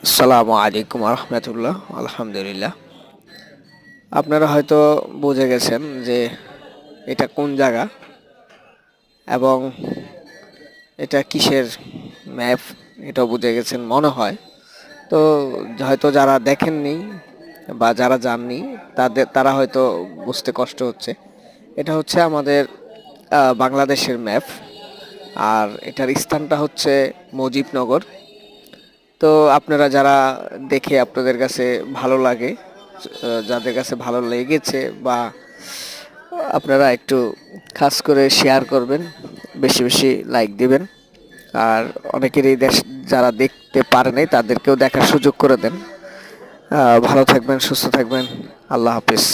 আসসালামু আলাইকুম রহমতুল্লাহ। আলহামদুলিল্লাহ, আপনারা হয়তো বুঝে গেছেন যে এটা কোন জায়গা এবং এটা কিসের ম্যাপ, এটাও বুঝে গেছেন মনে হয়। তো হয়তো যারা দেখেননি বা যারা যাননি তারা হয়তো বুঝতে কষ্ট হচ্ছে। এটা হচ্ছে আমাদের বাংলাদেশের ম্যাপ, আর এটার স্থানটা হচ্ছে মুজিবনগর। তো আপনারা যারা দেখে আপনাদের কাছে ভালো লাগে, যাদের কাছে ভালো লেগেছে, বা আপনারা একটু খাস করে শেয়ার করবেন, বেশি বেশি লাইক দিবেন। আর অনেকের এই দেশ যারা দেখতে পারে নাই তাদেরকেও দেখার সুযোগ করে দেন। ভালো থাকবেন, সুস্থ থাকবেন। আল্লাহ হাফিজ।